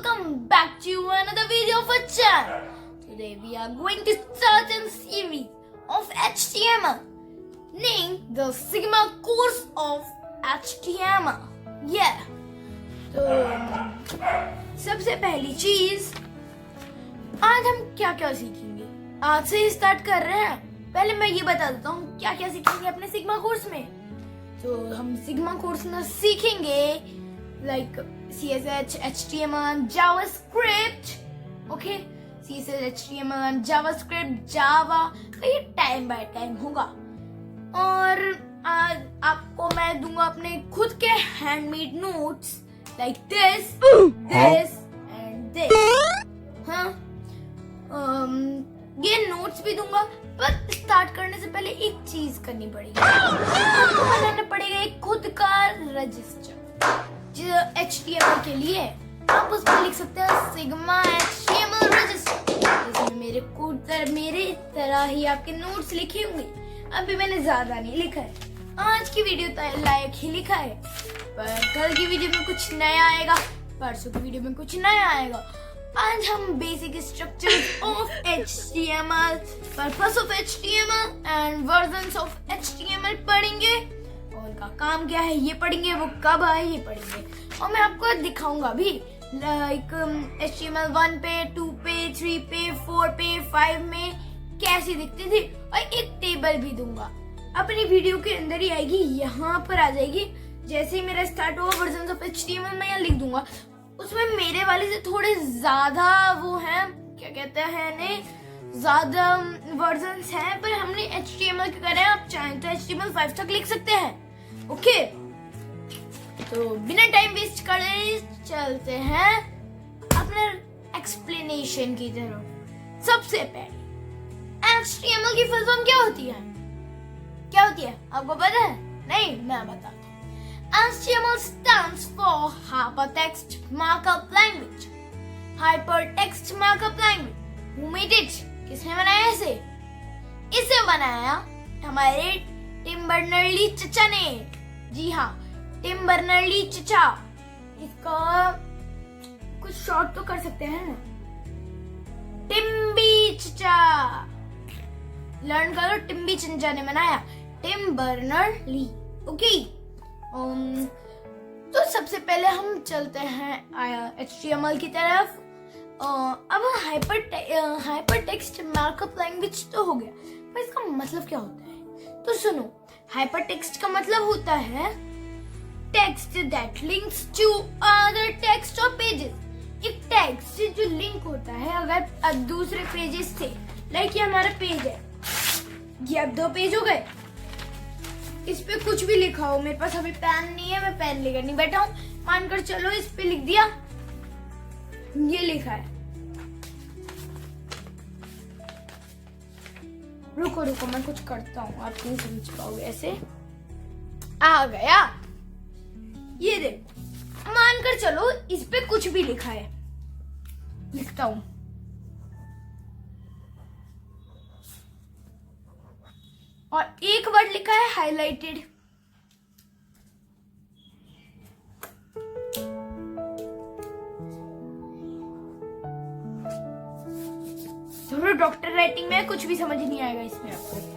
welcome back to another video of our channel. Today we are going to start a series of HTML named the Sigma course of HTML. Yeah. तो सबसे पहली चीज आज हम क्या क्या सीखेंगे, आज से ही स्टार्ट कर रहे हैं। पहले मैं ये बता देता हूँ क्या क्या सीखेंगे अपने सिग्मा कोर्स में। तो हम सिग्मा कोर्स में सीखेंगे like CSS, HTML and JavaScript, okay? CSS, HTML and JavaScript, Java, तो ये टाइम बाय टाइम होगा। और आज आपको मैं दूंगा अपने खुद के handmade notes like this, this and this, हाँ? ये नोट्स भी दूंगा, पर स्टार्ट करने से पहले एक चीज करनी पड़ेगी, आपको बनाना पड़ेगा एक खुद का रजिस्टर HTML के लिए। आप उस पर लिख सकते हैं सिग्मा HTML रजिस्टर, जिसमें मेरे तरह ही आपके नोट्स लिखे होंगे। अभी मैंने ज्यादा नहीं लिखा है, आज की वीडियो लायक ही लिखा है, पर कल की वीडियो में कुछ नया आएगा, परसों की वीडियो में कुछ नया आएगा। आज हम basic structures of HTML, purpose of HTMल एंड वर्जन्स ऑफ HTML पढ़ेंगे। उनका काम क्या है ये पढ़ेंगे, वो कब आए ये पढ़ेंगे, और मैं आपको दिखाऊंगा भी लाइक HTML 1 पे, 2 पे, 3 पे, 4 पे, 5 में कैसी दिखती थी, और एक टेबल भी दूंगा। अपनी वीडियो के अंदर ही आएगी, यहाँ पर आ जाएगी। जैसे ही मेरा स्टार्ट होगा वर्जन ऑफ HTML मैं यहाँ लिख दूंगा। उसमें मेरे वाले से थोड़े ज्यादा वो हैं, क्या कहते हैं ने, ज्यादा वर्जन्स हैं, पर हमने HTML के करे, आप चाहें तो HTML 5 तक लिख सकते हैं। ओके, तो बिना टाइम वेस्ट करे चलते हैं अपने एक्सप्लेनेशन की तरफ। सबसे पहले HTML की फुल फॉर्म क्या होती है? क्या होती है आपको पता है? नहीं, मैं बताता हूँ। HTML stands for Hypertext Markup Language. Hypertext Markup Language. Who made it? किसने बनाया इसे? इसे बनाया हमारे टिम बर्नर्ली चचा ने। जी हाँ, टिम बर्नर्ली चचा। इसका कुछ शॉर्ट तो कर सकते हैं ना, टिम्बी चचा। लर्न करो, टिम्बी चचा ने बनाया, टिम बर्नर्ली। ओके, तो सबसे पहले हम चलते हैं HTML की तरफ। अब हाइपरटेक्स्ट मार्कअप लैंग्वेज तो हो गया, पर इसका मतलब क्या होता है? तो सुनो, हाइपरटेक्स्ट का मतलब होता है text that links to other text और पेजेस। एक टेक्स्ट से जो लिंक होता है अगर दूसरे पेजेस से, लाइक ये हमारा पेज है, ये अब 2 पेज हो गए, इस पे कुछ भी लिखा हो। मेरे पास अभी पेन नहीं है, मैं पेन लेकर नहीं बैठा हूँ, मानकर चलो इस पे लिख दिया, ये लिखा है। रुको मैं कुछ करता हूँ, आप नहीं समझ पाओगे। ऐसे आ गया, ये देखो, मानकर चलो इस पे कुछ भी लिखा है, लिखता हूँ। और एक वर्ड लिखा है हाइलाइटेड। थोड़ा डॉक्टर राइटिंग में कुछ भी समझ नहीं आएगा इसमें आपको।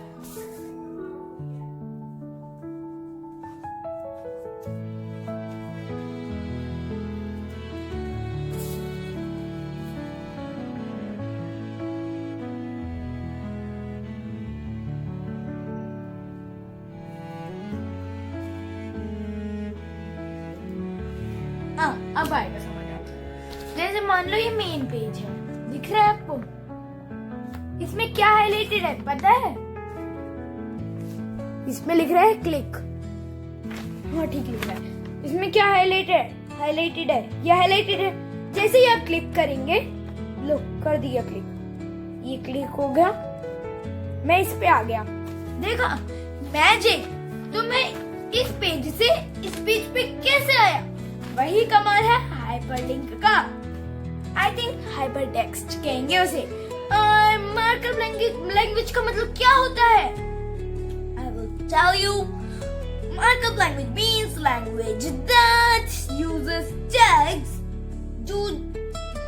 अब आएगा समझ आपको। जैसे मान लो ये मेन पेज है, दिख रहा है आपको? इसमें क्या हाइलाइटेड है पता है? इसमें लिख रहा है क्लिक। हाँ ठीक लिख रहा है। इसमें क्या हाइलाइटेड है? हाइलाइटेड है, ये हाइलाइटेड है। जैसे ही आप क्लिक करेंगे, लो कर दिया क्लिक, ये क्लिक हो गया, मैं इस पे आ गया। देखा मैजिक। तो मैं इस पेज से इस पेज पे कैसे आया? वही कमाल है हाइपरलिंक का। आई थिंक हाइपरटेक्स्ट कहेंगे उसे। मार्कअप लैंग्वेज का मतलब क्या होता है? I will tell you. Markup language means language that uses tags जो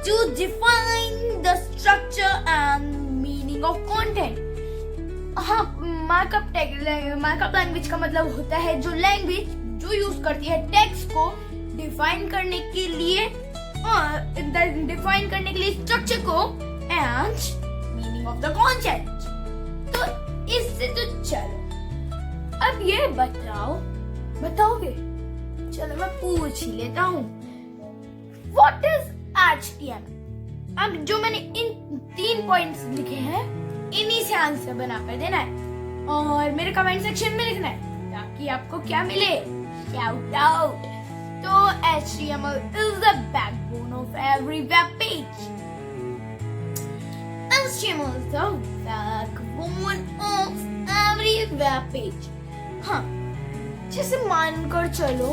to define the structure and meaning of content. हाँ, मार्कअप लैंग्वेज का मतलब होता है जो लैंग्वेज जो यूज करती है टेक्स्ट को डिफाइन करने के लिए स्ट्रक्चर को and meaning of the concept. तो इससे तो चलो अब ये बताओगे? चलो मैं पूछ ही लेता हूँ, व्हाट इज HTML? अब जो मैंने इन 3 पॉइंट्स लिखे हैं इन्हीं से आंसर बनाकर देना है और मेरे कमेंट सेक्शन में लिखना है ताकि आपको क्या मिले, शाउट आउट। तो HTML is the backbone of every web page. HTML is the backbone of every web page. हाँ, जैसे मानकर चलो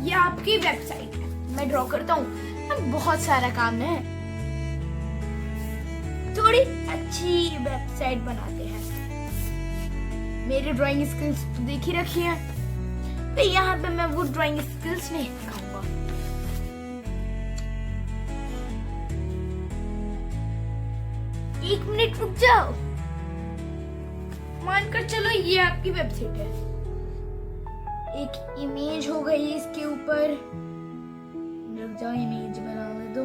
ये आपकी वेबसाइट है, मैं ड्रॉ करता हूँ। अब बहुत सारा काम है, थोड़ी अच्छी वेबसाइट बनाते हैं। मेरे ड्राइंग स्किल्स तो देख ही रखी है, तो यहाँ पे मैं वो ड्राइंग स्किल्स नहीं दिखाऊंगा। एक मिनट रुक जाओ, मानकर चलो ये आपकी वेबसाइट है, एक इमेज हो गई इसके ऊपर, रुक जाओ इमेज बनाने दो।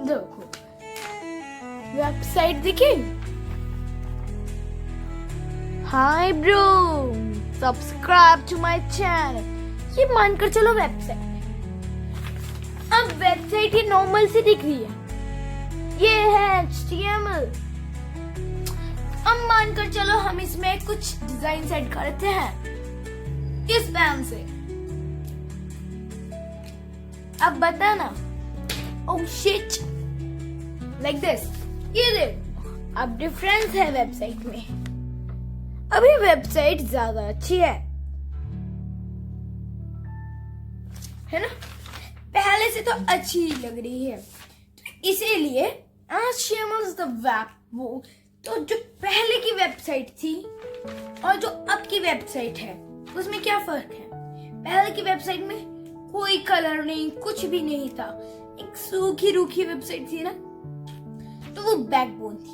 देखो वेबसाइट दिखी? Hi bro, subscribe to my channel. ये मानकर चलो वेबसाइट है। अब वेबसाइट ये नॉर्मल सी दिख रही है, ये है HTML। अब मानकर चलो हम इसमें कुछ डिजाइन सेट करते हैं इस पैन से। अब बताना, oh shit, like this। ये देखो अब डिफरेंस है वेबसाइट में। अभी वेबसाइट ज्यादा अच्छी है ना? पहले से तो अच्छी लग रही है, इसीलिए HTML is the web। वो तो जो पहले की वेबसाइट थी और जो अब की वेबसाइट है उसमें क्या फर्क है? पहले की वेबसाइट में कोई कलर नहीं, कुछ भी नहीं था, एक सूखी रूखी वेबसाइट थी ना, तो वो बैकबोन थी।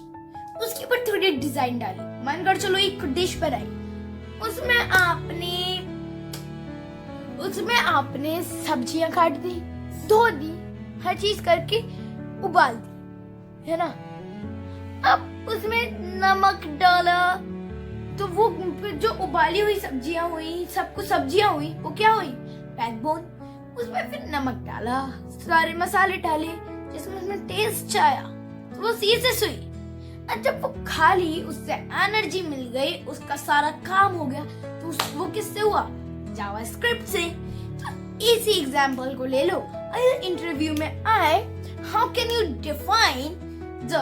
उसके ऊपर थोड़ी डिजाइन डाली, मानकर चलो एक डिश बनाई, उसमें आपने सब्जियां काट दी, धो दी, हर चीज करके उबाल दी, है ना? अब उसमें नमक डाला, तो वो जो उबाली हुई सब्जियां हुई, सब कुछ सब्जियां हुई, वो क्या हुई? बैकबोन। उसमें फिर नमक डाला, सारे मसाले डाले, जिसमें उसमें टेस्ट आया, तो वो सीसेस हुई। और जब वो खा ली, उससे एनर्जी मिल गई, उसका सारा काम हो गया, तो वो किससे हुआ? जावास्क्रिप्ट से। तो इसी एग्जांपल को ले लो, अगर इंटरव्यू में आए, how can you define the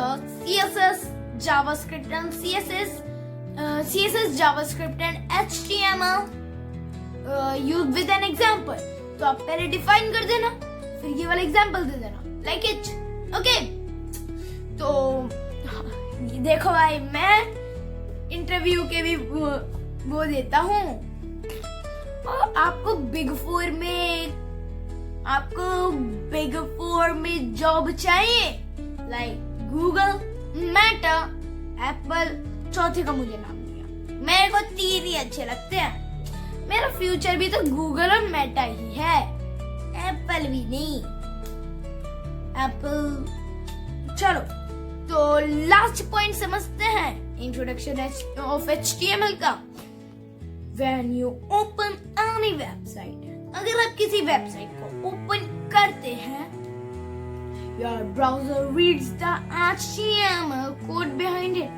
CSS, JavaScript and CSS, JavaScript and HTML use with an example। तो आप पहले डिफाइन कर देना, फिर ये वाला एग्जांपल दे देना, लाइक इट, ओके? तो देखो भाई, मैं इंटरव्यू के भी वो देता हूँ, और आपको बिग फोर में जॉब चाहिए, लाइक गूगल, मेटा, एप्पल, चौथे का मुझे नाम दिया, मेरे को 3 ही अच्छे लगते हैं। मेरा फ्यूचर भी तो गूगल और मेटा ही है, एप्पल भी नहीं। एप्पल, चलो तो लास्ट पॉइंट समझते हैं, इंट्रोडक्शन ऑफ HTML का। When you open any website, अगर आप किसी वेबसाइट को ओपन करते हैं, your browser reads the HTML code behind it।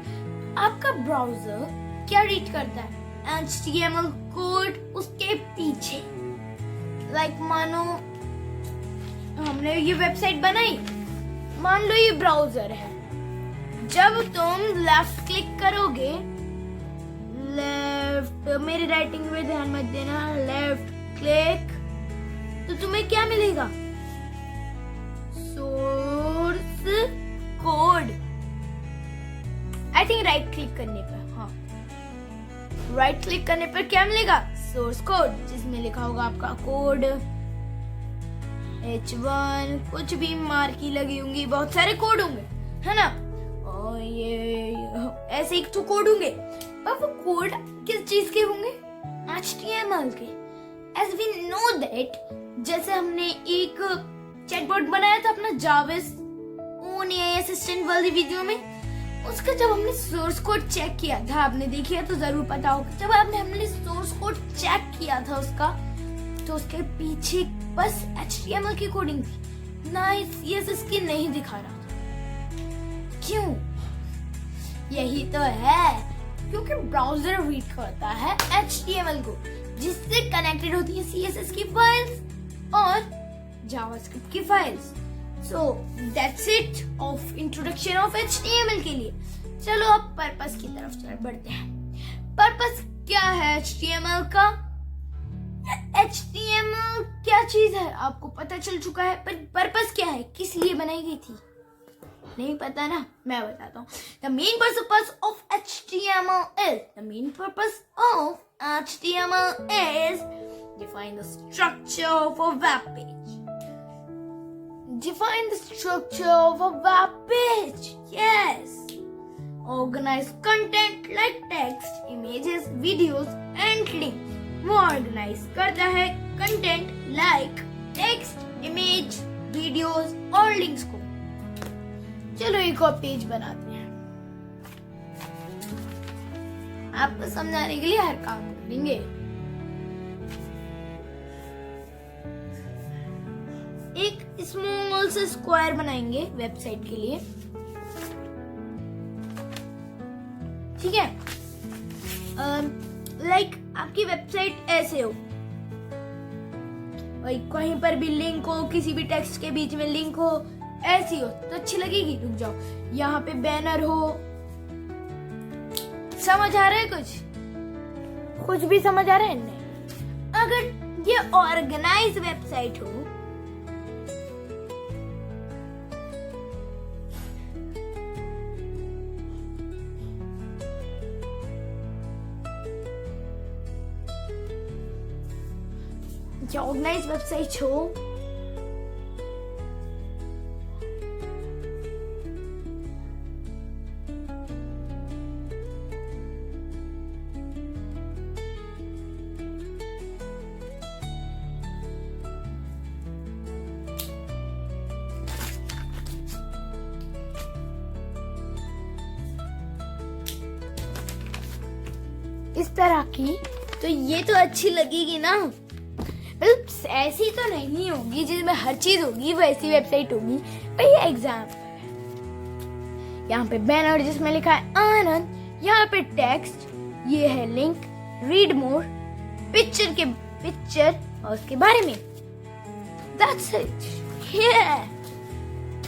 आपका ब्राउजर क्या रीड करता है? HTML कोड उसके पीछे। लाइक मानो हमने ये वेबसाइट बनाई, मान लो ये ब्राउजर है, जब तुम लेफ्ट क्लिक करोगे, लेफ्ट, मेरी राइटिंग में ध्यान मत देना, लेफ्ट क्लिक, तो तुम्हें क्या मिलेगा? Source code. I think right click करने पर, हाँ, राइट क्लिक करने पर क्या मिलेगा? सोर्स कोड जिसमें लिखा होगा आपका कोड H1, कुछ भी मार्की लगी होंगी, बहुत सारे कोड होंगे, है ना। और ये ऐसे एक तो कोड होंगे, पर वो कोड किस चीज के होंगे? HTML के। As we know that, जैसे हमने एक चैटबॉट बनाया था अपना जाविस ओन एआई असिस्टेंट वाली वीडियो में, उसका जब हमने सोर्स कोड चेक किया था, आपने देखिए तो जरूर पता होगा, जब हमने सोर्स कोड चेक किया था उसका, तो उसके पीछे बस HTML की कोडिंग थी, ना CSS की नहीं दिखा रहा था। क्यों? यही तो है, क्योंकि ब्राउजर रीड करता है HTML को, जिससे कनेक्टेड होती है CSS की फाइल्स और जावास्क्रिप्ट की files. So that's it of introduction of HTML के लिए। चलो अब पर्पस की तरफ बढ़ते हैं। पर्पस क्या है HTML का? HTML क्या चीज है आपको पता चल चुका है, पर पर्पस क्या है, किस लिए बनाई गई थी? नहीं पता ना, मैं बताता हूँ। The main purpose of HTML is define the structure of a web page. Define the structure of a web page. Yes. Organize content like text, images, videos and links. वो ऑर्गेनाइज करता है content like text, image, videos और links को। चलो एक और page बनाते हैं। आपको समझाने के लिए हर काम करेंगे। एक स्मॉल से स्क्वायर बनाएंगे वेबसाइट के लिए, ठीक है। लाइक आपकी वेबसाइट ऐसे हो, और कहीं पर भी लिंक हो, किसी भी टेक्स्ट के बीच में लिंक हो, ऐसी हो तो अच्छी लगेगी। रुक जाओ, यहाँ पे बैनर हो, समझ आ रहा है? कुछ भी समझ आ रहा है? नहीं। अगर ये ऑर्गेनाइज वेबसाइट हो, ऑर्गेनाइज वेबसाइट हो, इस तरह की, तो ये तो अच्छी लगेगी ना। ऐसी तो नहीं होगी जिसमें हर चीज होगी, वैसी वेबसाइट होगी। पर ये एग्जाम्पल है। यहाँ पे बैनर जिसमें लिखा है आनंद, यहाँ पे टेक्स्ट, ये है लिंक, रीड मोर, पिक्चर और उसके बारे में। That's it. Yeah.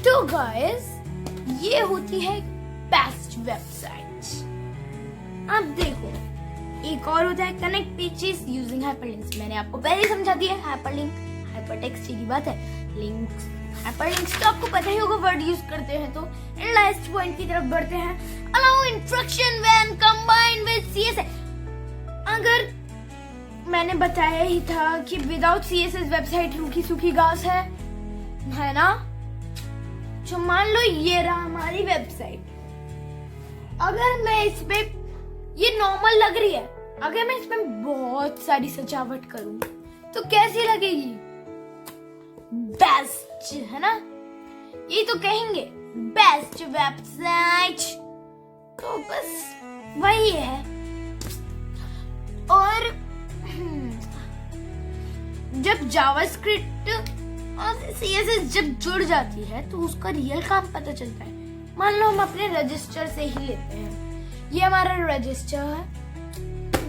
तो गाइस, ये होती है बेस्ट वेबसाइट। अब देखो, एक और होता है कनेक्ट पेजेस यूजिंग हाइपरलिंक्स। मैंने आपको पहले ही समझा दिया है। हाइपरलिंक, हाइपरटेक्स्ट की बात है। लिंक्स, हाइपरलिंक्स तो आपको पता ही होगा, वर्ड यूज करते हैं। तो लास्ट पॉइंट की तरफ बढ़ते हैं। Allow instruction when combined with CSS। अगर मैंने बताया ही था कि विदाउट CSS वेबसाइट रूखी सूखी घास है ना। तो मान लो ये रहा हमारी वेबसाइट। अगर मैं इस पे, ये नॉर्मल लग रही है, अगर मैं इसमें बहुत सारी सजावट करूं तो कैसी लगेगी? बेस्ट, है ना। ये तो कहेंगे बेस्ट वेबसाइट। तो बस वही है। और जब जावास्क्रिप्ट और CSS जब जुड़ जाती है तो उसका रियल काम पता चलता है। मान लो हम अपने रजिस्टर से ही लेते हैं। ये हमारा रजिस्टर है,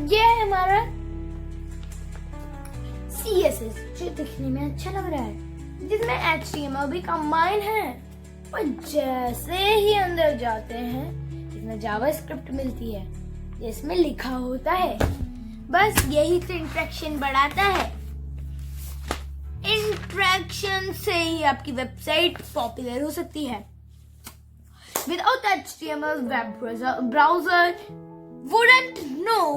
ये है हमारा CSS जो दिखने में अच्छा लग रहा है, जिसमें HTML भी कंबाइन है। और जैसे ही अंदर जाते हैं, इसमें जावास्क्रिप्ट मिलती है जिसमें लिखा होता है। बस यही तो इंटरेक्शन बढ़ाता है। इंटरेक्शन से ही आपकी वेबसाइट पॉपुलर हो सकती है। Without HTML, web browser wouldn't know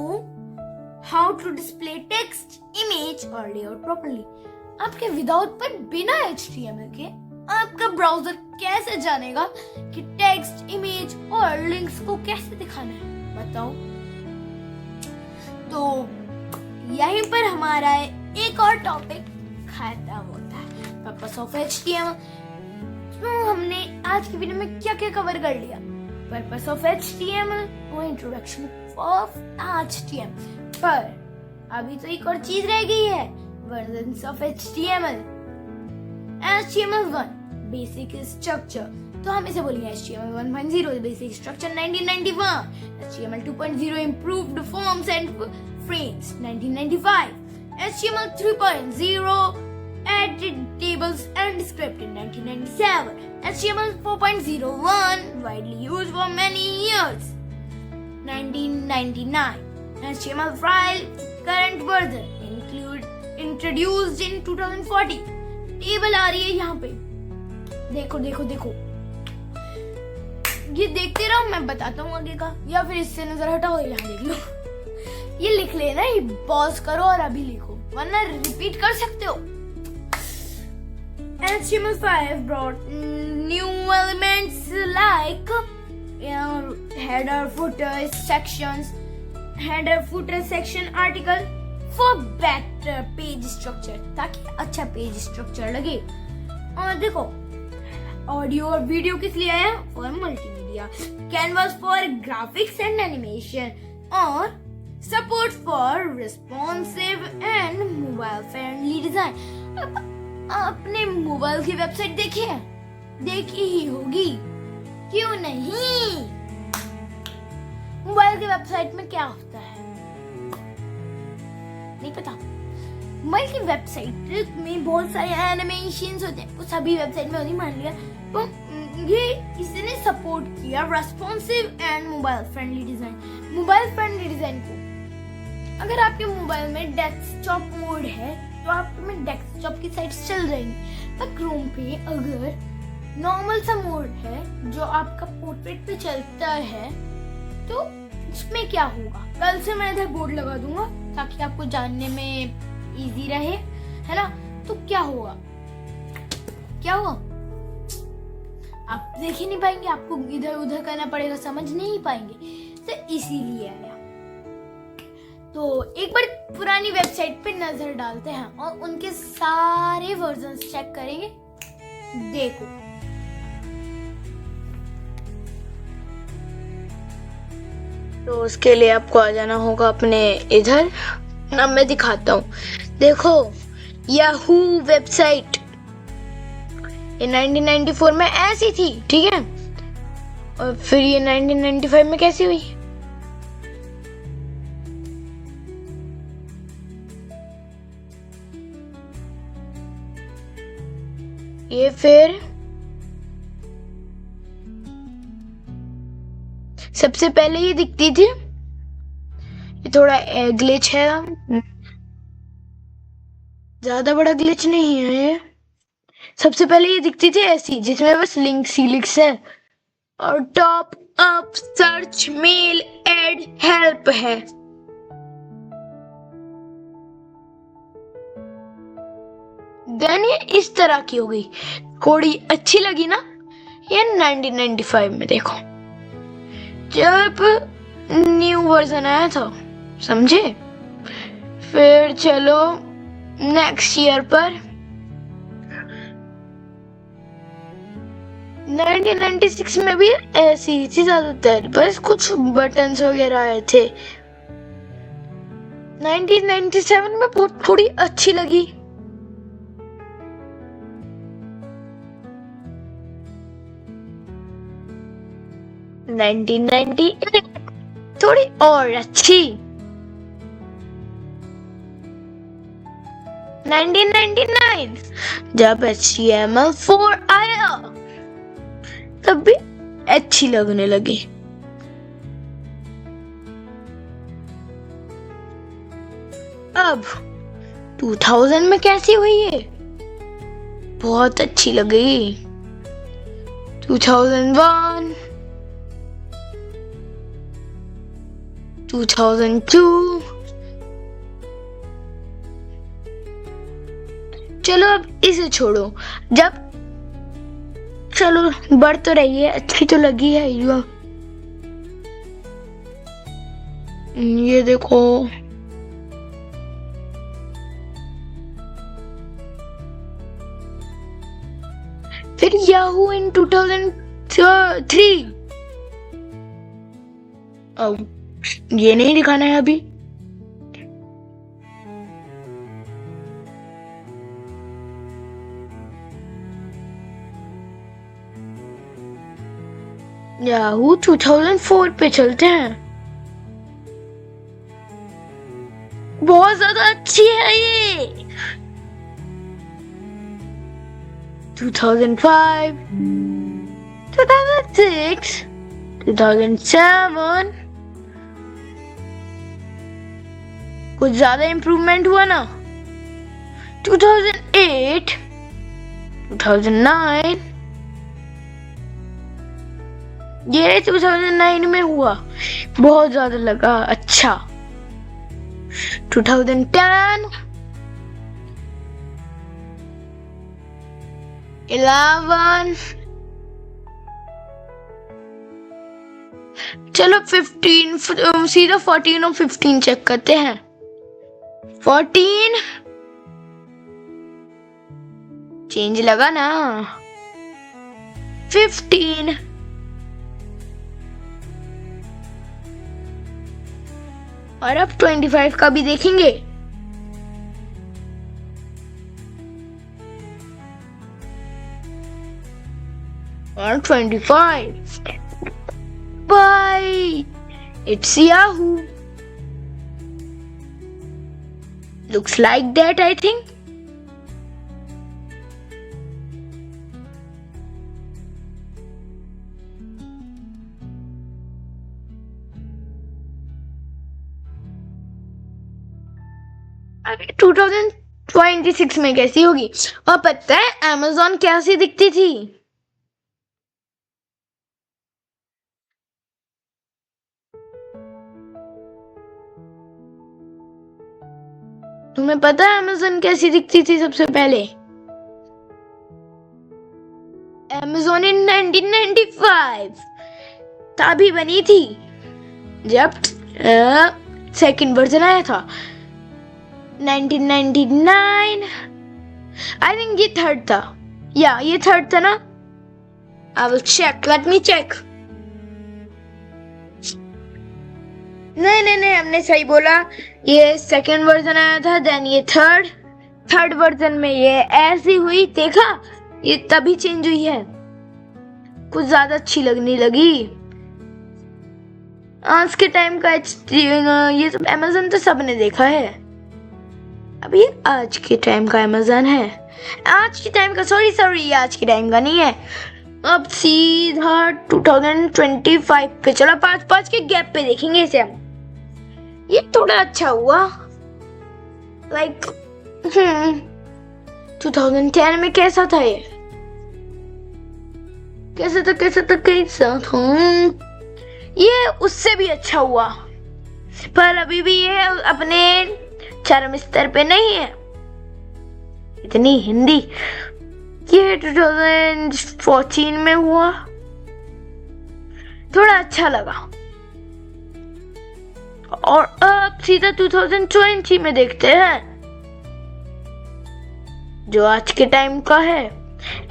how how to display text, image और लेआउट प्रॉपर्ली। आपके विदाउट पर बिना HTML के आपका ब्राउजर कैसे जानेगा कि टेक्स्ट, इमेज और लिंक्स को कैसे दिखाना है, बताओ। तो यहीं पर हमारा एक और टॉपिक खत्म होता है, पर्पस ऑफ HTML। तो हमने आज की वीडियो में क्या क्या कवर कर लिया, पर्पस ऑफ HTML और इंट्रोडक्शन ऑफ HTML। पर अभी तो एक और चीज रह गई है, versions of HTML। HTML1 basic structure, तो हम इसे बोलेंगे HTML 1.0 basic structure 1991, HTML 2.0 improved forms and frames 1995, HTML 3.0 added tables and script in 1997, HTML 4.01 widely used for many years 1999, HTML5 current version introduced in 2014। Table आ रही है यहाँ पे, देखो देखो देखो, ये देखते रहो, मैं बताता हूँ आगे का, या फिर इससे नजर हटाओ, यहाँ देख लो। ये लिख लेना, ये पॉज करो और अभी लिखो, वरना रिपीट कर सकते हो। HTML5 brought new elements like header, footer, sections, header, footer, section, article for better page structure, ताकि अच्छा पेज स्ट्रक्चर लगे। और देखो, ऑडियो और वीडियो किस लिए आया, for multimedia, canvas for graphics and animation, और support for responsive and mobile friendly design. आपने मोबाइल की वेबसाइट देखी ही होगी, क्यों नहीं। मोबाइल की वेबसाइट में क्या होता है नहीं पता। मोबाइल की वेबसाइट में बहुत सारे एनिमेशंस होते हैं, वो सभी वेबसाइट में होती, मान लिया। तो ये इसने सपोर्ट किया responsive and mobile friendly design. Mobile friendly design को, अगर आपके मोबाइल में डेस्कटॉप मोड है तो आप में डेस्कटॉप की साइट्स चल जाएंगी, पर क्रोम पे अगर नॉर्मल सा मोड है जो आपका पोर्ट्रेट पे चलता है, तो उसमें क्या होगा, कल से मैं इधर बोर्ड लगा दूंगा ताकि आपको जानने में इजी रहे, है ना। तो क्या होगा, आप देख ही नहीं पाएंगे, आपको इधर उधर करना पड़ेगा, समझ नहीं पाएंगे, तो इसीलिए आया। तो एक बार पुरानी वेबसाइट पे नजर डालते हैं और उनके सारे वर्जन्स चेक करेंगे। देखो, तो उसके लिए आपको आ जाना होगा अपने इधर, ना मैं दिखाता हूँ। देखो, याहू वेबसाइट ये 1994 में ऐसी थी, ठीक है, और फिर ये 1995 में कैसी हुई। ये फिर सबसे पहले ये दिखती थी, ये थोड़ा ग्लिच है, ज्यादा बड़ा ग्लिच नहीं है ये। सबसे पहले ये दिखती थी ऐसी, जिसमें बस लिंक्स है, और top up search mail add help है। देन ये इस तरह की हो गई, थोड़ी अच्छी लगी ना। ये 1995 में देखो, जब न्यू वर्जन आया था, समझे। फिर चलो नेक्स्ट ईयर पर 1996 में भी ऐसी ही थी ज्यादातर, बस कुछ बटन्स वगैरह आए थे। 1997 में बहुत थोड़ी अच्छी लगी। थोड़ी और अच्छी। 1999 जब HTML4 आया, तब भी अच्छी लगने लगी। अब 2000 में कैसी हुई है, बहुत अच्छी लगी। 2001, 2002, चलो अब इसे छोड़ो, जब चलो बढ़ तो रही है, अच्छी तो लगी है ये देखो। फिर याहू इन 2003। अब ये नहीं दिखाना है अभी। याहू 2004 पे चलते हैं। बहुत ज्यादा अच्छी है ये। 2005, 2006, 2007 कुछ ज्यादा इम्प्रूवमेंट हुआ ना। 2008, 2009, ये 2009 में हुआ, बहुत ज्यादा लगा अच्छा। 2010, 11, चलो 15, सीधा 14 और 15 चेक करते हैं। 14 चेंज लगा ना। 15 और अब 25 का भी देखेंगे। और 25 Bye. It's Yahoo. Looks like that, I think. अभी 2026 में कैसी होगी? और पता है Amazon कैसी दिखती थी? तुम्हें पता है Amazon कैसी दिखती थी सबसे पहले? Amazon in 1995 तभी बनी थी जब सेकंड वर्जन आया था। 1999 आई थिंक ये थर्ड था, या ये थर्ड था ना। I will check, let me check. नहीं, हमने सही बोला, ये सेकंड वर्जन आया था, देन ये थर्ड वर्जन में ये ऐसी हुई, देखा ये तभी चेंज हुई है, कुछ ज्यादा अच्छी लगने लगी। आज के टाइम का ये सब Amazon तो सबने देखा है। अब ये आज के टाइम का Amazon है, आज के टाइम का, सॉरी ये आज के टाइम का नहीं है। अब सीधा 2025 पे चलो, 5 के गैप पे देखेंगे इसे हम। ये थोड़ा अच्छा हुआ, लाइक 2010 में कैसा था ये? कैसा था? ये उससे भी अच्छा हुआ, पर अभी भी ये अपने चरम स्तर पे नहीं है इतनी हिंदी। ये 2014 में हुआ, थोड़ा अच्छा लगा। और अब सीधा 2020 में देखते हैं, जो आज के टाइम का है।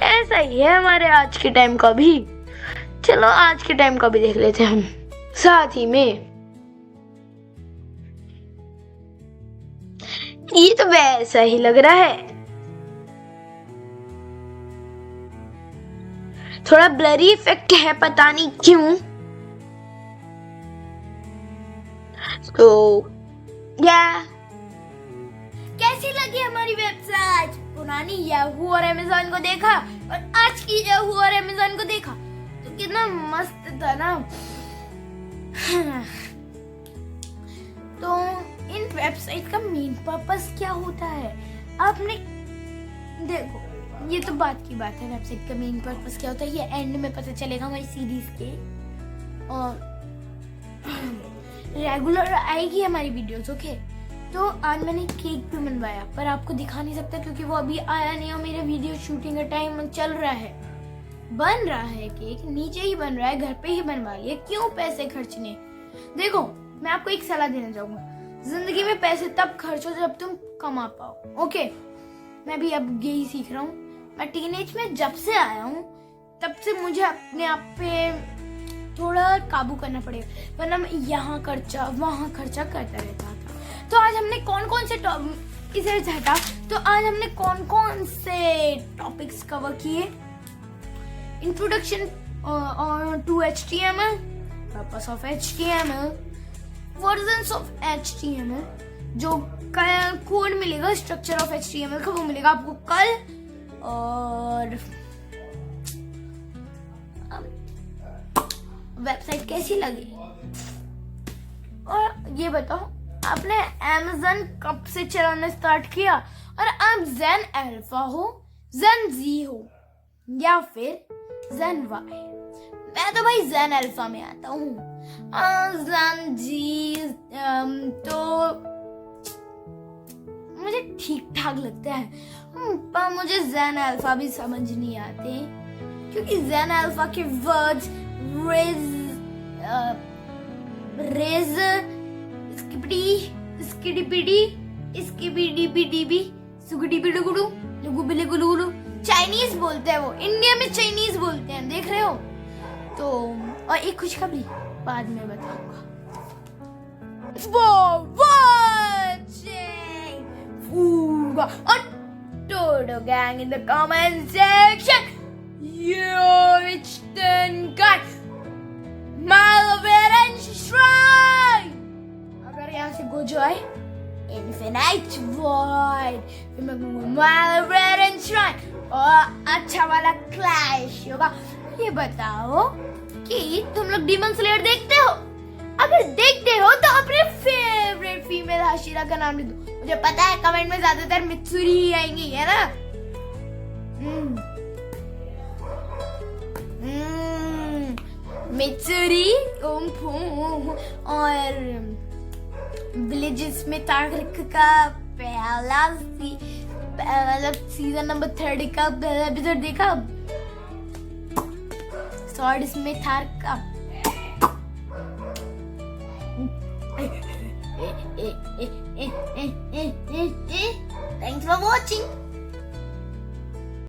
ऐसा ही है हमारे आज के टाइम का भी। चलो आज के टाइम का भी देख लेते हैं हम साथ ही में। ये तो वैसा ही लग रहा है, थोड़ा ब्लरी इफेक्ट है, पता नहीं क्यों। तो कैसी लगी हमारी वेबसाइट? पुरानी याहू और Amazon को देखा और आज की याहू और Amazon को देखा तो कितना मस्त था ना। तो इन वेबसाइट का मेन पर्पस क्या होता है? आपने देखो, ये तो बात की बात है, वेबसाइट का मेन पर्पस क्या होता है ये एंड में पता चलेगा हमारी सीरीज के। और रेगुलर आएगी हमारी वीडियोस, ओके। तो आज मैंने केक भी बनवाया, पर आपको दिखा नहीं सकता क्योंकि वो अभी आया नहीं और मेरे वीडियो शूटिंग का टाइम चल रहा है। बन रहा है केक, नीचे ही बन रहा है, घर पे ही बनवा लिया, क्यों पैसे खर्चने। देखो मैं आपको एक सलाह देना चाहूंगा, जिंदगी में पैसे तब खर्च हो जब तुम कमा पाओ। ओके, मैं भी अब यही सीख रहा हूँ। मैं टीनेज में जब से आया हूँ तब से मुझे अपने आप पे थोड़ा काबू करना पड़ेगा, वरना मैं यहाँ खर्चा वहाँ खर्चा करता रहता था। तो आज हमने कौन कौन से इसे हटा तो आज हमने कौन कौन से टॉपिक्स कवर किए। Introduction to HTML, purpose of HTML, versions of HTML, जो कोड मिलेगा स्ट्रक्चर ऑफ HTML का वो मिलेगा आपको कल। और वेबसाइट कैसी लगी, और ये बताओ आपने Amazon कब से चलाना स्टार्ट किया, और आप Zen Alpha हो, Zen Z हो या फिर Zen Y। मैं तो भाई Zen Alpha में आता हूँ। Zen Z तो मुझे ठीक ठाक लगता है, पर मुझे Zen Alpha भी समझ नहीं आते क्योंकि Zen Alpha के वर्ड्स रेज चाइनीज बोलते हैं वो, इंडिया में चाइनीज बोलते हैं, देख रहे हो। तो और एक खुशखबरी बाद में बताऊंगा। Toto gang in the comment section. Yo, it's the guy. Malaveran Shrine. अगर यहाँ से गो जाए Infinite Void, फिर मैं कहूँगा Malaveran Shrine और अच्छा वाला क्लैश होगा। ये बताओ कि तुम लोग डीमन स्लेयर देखते हो? अगर देखते हो तो अपने फेवरेट फीमेल हाशिरा का नाम लिख दो। मुझे पता है कमेंट में ज्यादातर मित्सुरी ही आएंगी, है ना। मित्सुरी और विलेजेस में तारक का पहला सीजन नंबर 3 का पहला एपिसोड देखा। स्वॉर्ड में तारक का Thanks for watching.